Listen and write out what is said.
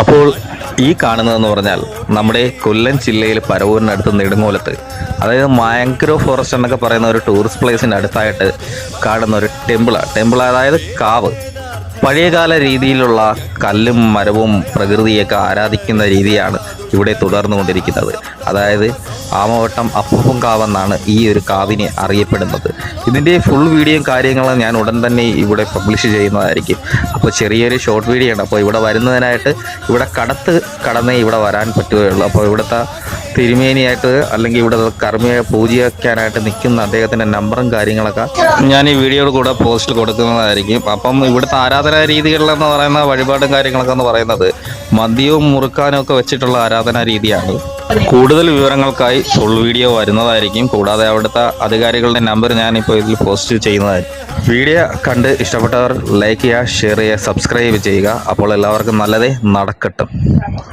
അപ്പോൾ ഈ കാണുന്നതെന്ന് പറഞ്ഞാൽ നമ്മുടെ കൊല്ലം ജില്ലയിൽ പരവൂരിനടുത്ത് നെടുങ്ങോലത്ത്, അതായത് മാംഗ്രോ ഫോറസ്റ്റ് എന്നൊക്കെ പറയുന്ന ഒരു ടൂറിസ്റ്റ് പ്ലേസിൻ്റെ അടുത്തായിട്ട് കാണുന്ന ഒരു ടെമ്പിൾ, അതായത് കാവ്. പഴയകാല രീതിയിലുള്ള കല്ലും മരവും പ്രകൃതിയൊക്കെ ആരാധിക്കുന്ന രീതിയാണ് ഇവിടെ തുടർന്നുകൊണ്ടിരിക്കുന്നത്. അതായത് ആമവട്ടം അപ്പൂപ്പൻ കാവെന്നാണ് ഈ ഒരു കാവിനെ അറിയപ്പെടുന്നത്. ഇതിൻ്റെ ഫുൾ വീഡിയോയും കാര്യങ്ങളും ഞാൻ ഉടൻ തന്നെ ഇവിടെ പബ്ലിഷ് ചെയ്യുന്നതായിരിക്കും. അപ്പോൾ ചെറിയൊരു ഷോർട്ട് വീഡിയോ ആണ്. അപ്പോൾ ഇവിടെ വരുന്നതിനായിട്ട് ഇവിടെ കടന്നേ ഇവിടെ വരാൻ പറ്റുകയുള്ളൂ. അപ്പോൾ ഇവിടുത്തെ തിരുമേനിയായിട്ട് അല്ലെങ്കിൽ ഇവിടെ കർമ്മിയെ പൂജിക്കാനായിട്ട് നിൽക്കുന്ന അദ്ദേഹത്തിൻ്റെ നമ്പറും കാര്യങ്ങളൊക്കെ ഞാൻ ഈ വീഡിയോയുടെ കൂടെ പോസ്റ്റിൽ കൊടുക്കുന്നതായിരിക്കും. അപ്പം ഇവിടുത്തെ ആരാധനാ രീതികളിലെന്ന് പറയുന്ന വഴിപാടും കാര്യങ്ങളൊക്കെ എന്ന് പറയുന്നത് മദ്യവും മുറുക്കാനും ഒക്കെ വെച്ചിട്ടുള്ള ആരാധനാ രീതിയാണ്. കൂടുതൽ വിവരങ്ങൾക്കായി ഫുൾ വീഡിയോ വരുന്നതായിരിക്കും. കൂടാതെ അവിടുത്തെ അധികാരികളുടെ നമ്പർ ഞാനിപ്പോൾ ഇതിൽ പോസ്റ്റ് ചെയ്യുന്നതായിരിക്കും. വീഡിയോ കണ്ട് ഇഷ്ടപ്പെട്ടവർ ലൈക്ക് ചെയ്യുക, ഷെയർ ചെയ്യുക, സബ്സ്ക്രൈബ് ചെയ്യുക. അപ്പോൾ എല്ലാവർക്കും നല്ലതേ നടക്കട്ടെ.